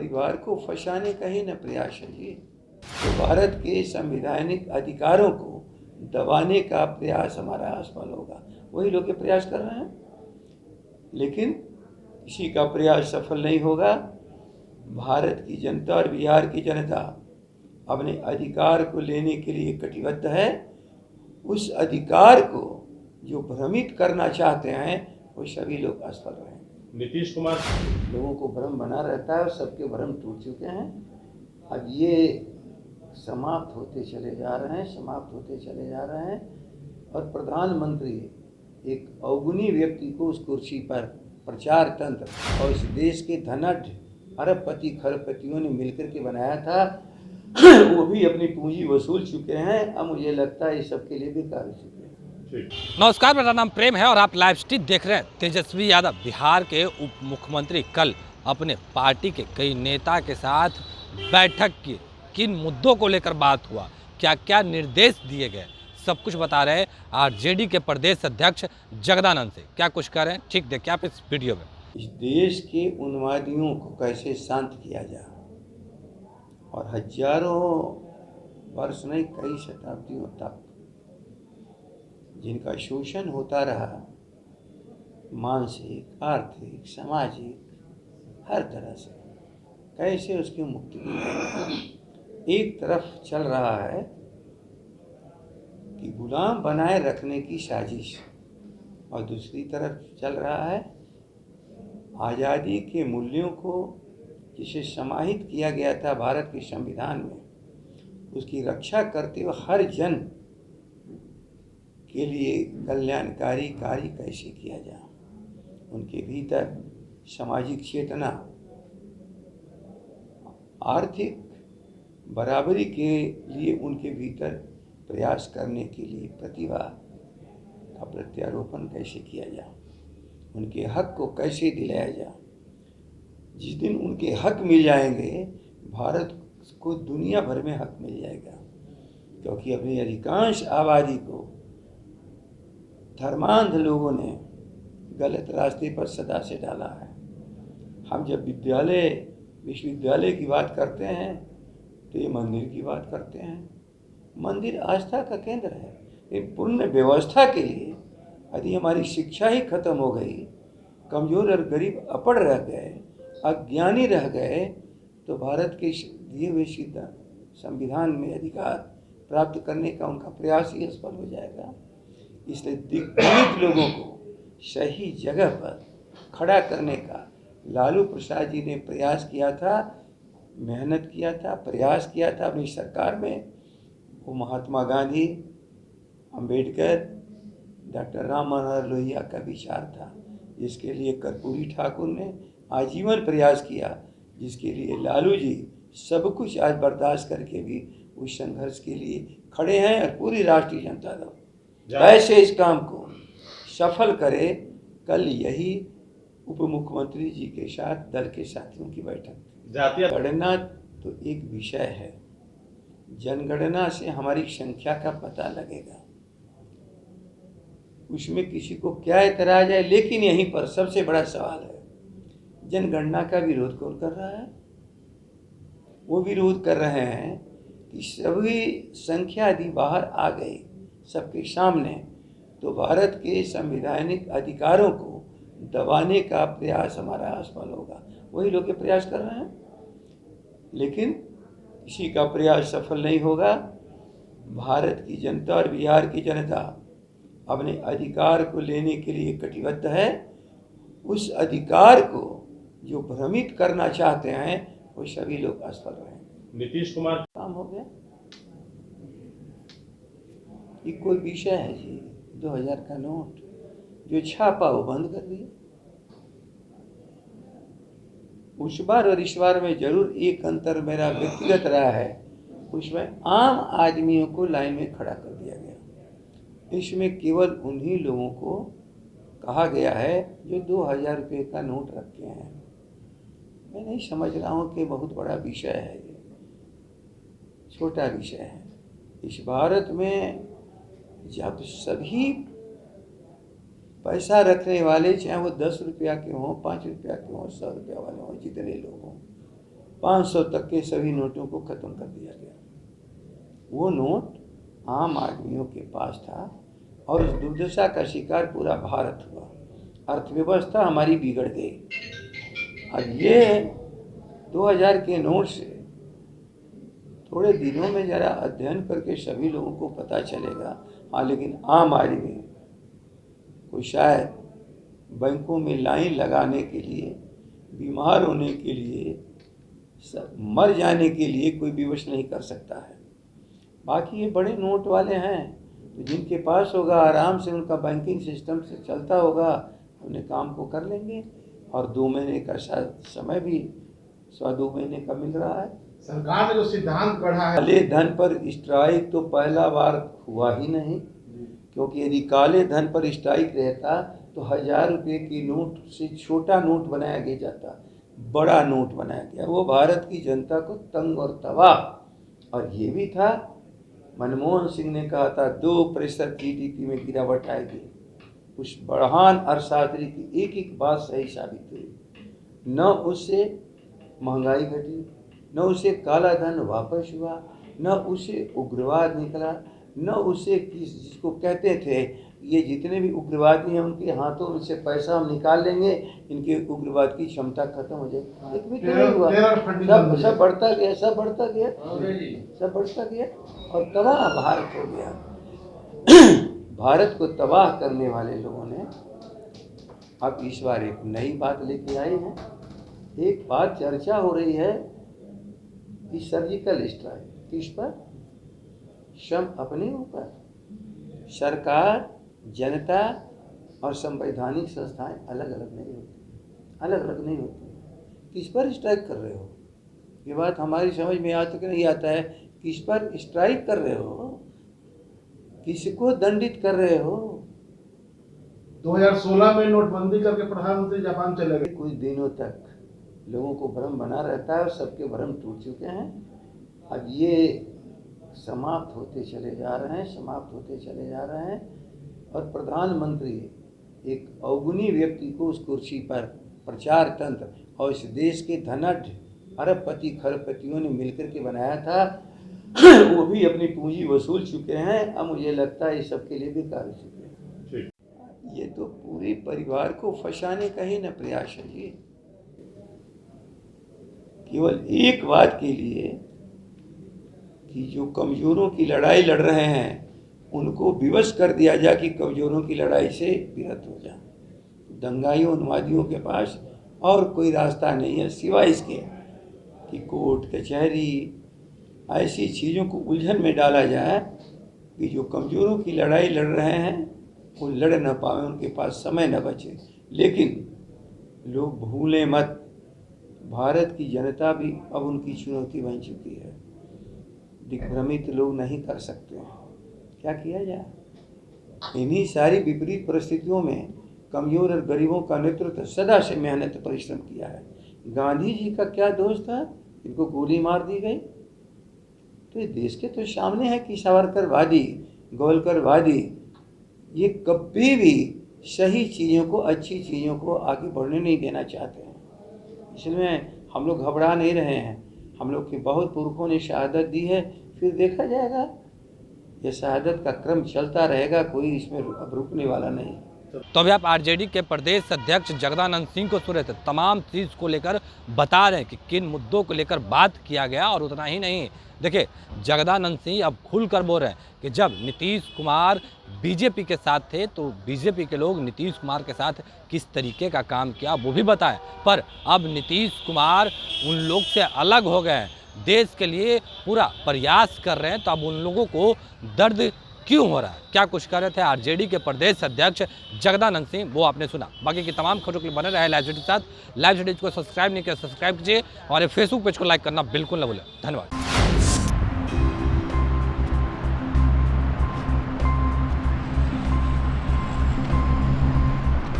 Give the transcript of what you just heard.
परिवार को फंसाने का ही न प्रयास है जी। तो भारत के संवैधानिक अधिकारों को दबाने का प्रयास हमारा असफल होगा। वही लोग ये प्रयास कर रहे हैं, लेकिन किसी का प्रयास सफल नहीं होगा। भारत की जनता और बिहार की जनता अपने अधिकार को लेने के लिए कटिबद्ध है। उस अधिकार को जो भ्रमित करना चाहते हैं वो सभी लोग असफल रहे हैं। नीतीश कुमार लोगों को भ्रम बना रहता है और सबके भ्रम टूट चुके हैं। अब ये समाप्त होते चले जा रहे हैं और प्रधानमंत्री एक अवगुणी व्यक्ति को उस कुर्सी पर प्रचार तंत्र और इस देश के धनाढ्य अरबपति खरबपतियों ने मिलकर के बनाया था, वो भी अपनी पूंजी वसूल चुके हैं। अब मुझे लगता है ये सबके लिए बेकार हो चुके हैं। नमस्कार, मेरा नाम प्रेम है और आप लाइव स्ट्रीम देख रहे हैं। तेजस्वी यादव बिहार के उप मुख्यमंत्री कल अपने पार्टी के कई नेता के साथ बैठक की। किन मुद्दों को लेकर बात हुआ, क्या क्या निर्देश दिए गए, सब कुछ बता रहे हैं आरजेडी के प्रदेश अध्यक्ष जगदानंद से। क्या कुछ कह रहे हैं, ठीक देखिए आप इस वीडियो में। इस देश के उन्मादियों को कैसे शांत किया जाए और हजारों वर्ष नहीं कई शताब्दियों तक जिनका शोषण होता रहा, मानसिक, आर्थिक, सामाजिक, हर तरह से कैसे उसकी मुक्ति की जाए। एक तरफ चल रहा है कि गुलाम बनाए रखने की साजिश और दूसरी तरफ चल रहा है आज़ादी के मूल्यों को जिसे समाहित किया गया था भारत के संविधान में, उसकी रक्षा करते हुए हर जन के लिए कल्याणकारी कार्य कैसे किया जाए। उनके भीतर सामाजिक चेतना, आर्थिक बराबरी के लिए उनके भीतर प्रयास करने के लिए प्रतिभा का प्रत्यारोपण कैसे किया जाए, उनके हक को कैसे दिलाया जाए। जिस दिन उनके हक मिल जाएंगे, भारत को दुनिया भर में हक मिल जाएगा, क्योंकि अपनी अधिकांश आबादी को धर्मांध लोगों ने गलत रास्ते पर सदा से डाला है। हम जब विश्वविद्यालय की बात करते हैं तो ये मंदिर की बात करते हैं। मंदिर आस्था का केंद्र है। ये पूर्ण व्यवस्था के लिए यदि हमारी शिक्षा ही खत्म हो गई, कमजोर और गरीब अपड़ रह गए, अज्ञानी रह गए, तो भारत के दिए हुए संविधान में अधिकार प्राप्त करने का उनका प्रयास ही असफल हो जाएगा। इसलिए दिग्भ्रमित लोगों को सही जगह पर खड़ा करने का लालू प्रसाद जी ने प्रयास किया था, मेहनत किया था, प्रयास किया था अपनी सरकार में। वो महात्मा गांधी, अंबेडकर, डॉक्टर राम मनोहर लोहिया का विचार था, जिसके लिए कर्पूरी ठाकुर ने आजीवन प्रयास किया, जिसके लिए लालू जी सब कुछ आज बर्दाश्त करके भी उस संघर्ष के लिए खड़े हैं। और पूरी राष्ट्रीय जनता दल कैसे इस काम को सफल करे, कल यही उप मुख्यमंत्री जी के साथ दल के साथियों की बैठक। गणना तो एक विषय है, जनगणना से हमारी संख्या का पता लगेगा, उसमें किसी को क्या एतराज है। लेकिन यहीं पर सबसे बड़ा सवाल है, जनगणना का विरोध कौन कर रहा है? वो विरोध कर रहे हैं कि सभी संख्या यदि बाहर आ गई सबके सामने, तो भारत के संवैधानिक अधिकारों को दबाने का प्रयास हमारा असफल होगा। वही लोग ये प्रयास कर रहे हैं, लेकिन किसी का प्रयास सफल नहीं होगा। भारत की जनता और बिहार की जनता अपने अधिकार को लेने के लिए कटिबद्ध है। उस अधिकार को जो भ्रमित करना चाहते हैं वो सभी लोग असफल रहे हैं। नीतीश कुमार काम हो गया। ये कोई विषय है जी? 2000 का नोट जो छापा वो बंद कर दिया। उस बार और इस बार में जरूर एक अंतर मेरा व्यक्तिगत रहा है, उसमें आम आदमियों को लाइन में खड़ा कर दिया गया। इसमें केवल उन्हीं लोगों को कहा गया है जो 2000 रुपये का नोट रखे हैं। मैं नहीं समझ रहा हूँ कि बहुत बड़ा विषय है, ये छोटा विषय है। इस भारत में जब सभी पैसा रखने वाले, चाहे वो 10 रुपया के हों, 5 रुपया के हों, 100 रुपया वाले हों, जितने लोग हों, 500 तक के सभी नोटों को ख़त्म कर दिया गया। वो नोट आम आदमियों के पास था और उस दुर्दशा का शिकार पूरा भारत हुआ। अर्थव्यवस्था हमारी बिगड़ गई। अब ये 2000 के नोट से थोड़े दिनों में ज़रा अध्ययन करके सभी लोगों को पता चलेगा। हाँ, लेकिन आम आदमी को शायद बैंकों में लाइन लगाने के लिए, बीमार होने के लिए, मर जाने के लिए कोई विवश नहीं कर सकता है। बाकी ये बड़े नोट वाले हैं तो जिनके पास होगा, आराम से उनका बैंकिंग सिस्टम से चलता होगा, अपने काम को कर लेंगे। और 2 महीने का शायद समय भी 2 महीने का मिल रहा है। सरकार ने जो सिद्धांत गढ़ा है, काले धन पर स्ट्राइक तो पहला बार हुआ ही नहीं, क्योंकि यदि काले धन पर स्ट्राइक रहता तो 1000 रुपये की नोट से छोटा नोट बनाया गया जाता, बड़ा नोट बनाया गया। वो भारत की जनता को तंग और तबाह। और ये भी था, मनमोहन सिंह ने कहा था 2% GDP में गिरावट आएगी। उस बढ़ान अर्थशास्त्री की एक एक बात सही साबित हुई। न उससे महंगाई घटी, न उसे काला धन वापस हुआ, न उसे उग्रवाद निकला, न उसे जिसको कहते थे ये जितने भी उग्रवादी हैं उनके हाथों से पैसा हम निकाल लेंगे, इनके उग्रवाद की क्षमता खत्म हो जाएगी। एक भी नहीं हुआ। सब बढ़ता गया, सब बढ़ता गया, सब बढ़ता गया और तबाह भारत हो गया। भारत को तबाह करने वाले लोगों ने अब इस बार एक नई बात लेके आए हैं। एक बात चर्चा हो रही है कि सर्जिकल स्ट्राइक किस पर? श्रम अपने ऊपर। सरकार, जनता और संवैधानिक संस्थाएं अलग अलग नहीं होती, अलग अलग नहीं होती। किस पर स्ट्राइक कर रहे हो? ये बात हमारी समझ में आज तक नहीं आता है। किस पर स्ट्राइक कर रहे हो? किसको दंडित कर रहे हो? 2016 में नोटबंदी करके प्रधानमंत्री जापान चले गए। कुछ दिनों तक लोगों को भ्रम बना रहता है और सबके भ्रम टूट चुके हैं। अब ये समाप्त होते चले जा रहे हैं, समाप्त होते चले जा रहे हैं। और प्रधानमंत्री एक अवगुणी व्यक्ति को उस कुर्सी पर प्रचार तंत्र और इस देश के धनाढ्य अरबपति खरबपतियों ने मिलकर के बनाया था। वो भी अपनी पूंजी वसूल चुके हैं। अब मुझे लगता है ये सबके लिए बेकार हो चुके हैं। ये तो पूरे परिवार को फंसाने का ही न प्रयास है जी। केवल एक बात के लिए कि जो कमजोरों की लड़ाई लड़ रहे हैं उनको विवश कर दिया जाए कि कमजोरों की लड़ाई से विरत हो जाए। दंगाइयों उन्मादियों के पास और कोई रास्ता नहीं है सिवाय इसके कि कोर्ट कचहरी ऐसी चीज़ों को उलझन में डाला जाए कि जो कमजोरों की लड़ाई लड़ रहे हैं वो लड़ न पाए, उनके पास समय न बचे। लेकिन लोग भूलें मत, भारत की जनता भी अब उनकी चुनौती बन चुकी है। दिग्भ्रमित लोग नहीं कर सकते हैं। क्या किया जाए? इन्हीं सारी विपरीत परिस्थितियों में कमजोर और गरीबों का नेतृत्व सदा से मेहनत परिश्रम किया है। गांधी जी का क्या दोष था? इनको गोली मार दी गई। तो ये देश के तो सामने है कि सावरकरवादी, गोलकरवादी ये कभी भी सही चीज़ों को, अच्छी चीज़ों को आगे बढ़ने नहीं देना चाहते हैं। इसलिए हम लोग घबरा नहीं रहे हैं। हम लोग के बहुत पुरखों ने शहादत दी है, फिर देखा जाएगा। ये शहादत का क्रम चलता रहेगा, कोई इसमें अब रुकने वाला नहीं। तो अभी आप आरजेडी के प्रदेश अध्यक्ष जगदानंद सिंह को सुन रहे थे। तमाम चीज़ को लेकर बता रहे हैं कि किन मुद्दों को लेकर बात किया गया। और उतना ही नहीं, देखिए जगदानंद सिंह अब खुलकर बोल रहे हैं कि जब नीतीश कुमार बीजेपी के साथ थे तो बीजेपी के लोग नीतीश कुमार के साथ किस तरीके का काम किया वो भी बताएं। पर अब नीतीश कुमार उन लोग से अलग हो गए हैं, देश के लिए पूरा प्रयास कर रहे हैं। तो अब उन लोगों को दर्द क्यों हो रहा है, क्या कुछ कर रहे थे आरजेडी के प्रदेश अध्यक्ष जगदानंद सिंह, वो आपने सुना। बाकी की तमाम खबरों के लिए बने रहे लाइव सिटी के साथ। लाइव सिटी को सब्सक्राइब नहीं किया, सब्सक्राइब कीजिए और फेसबुक पेज को लाइक करना बिल्कुल न भूलें। धन्यवाद।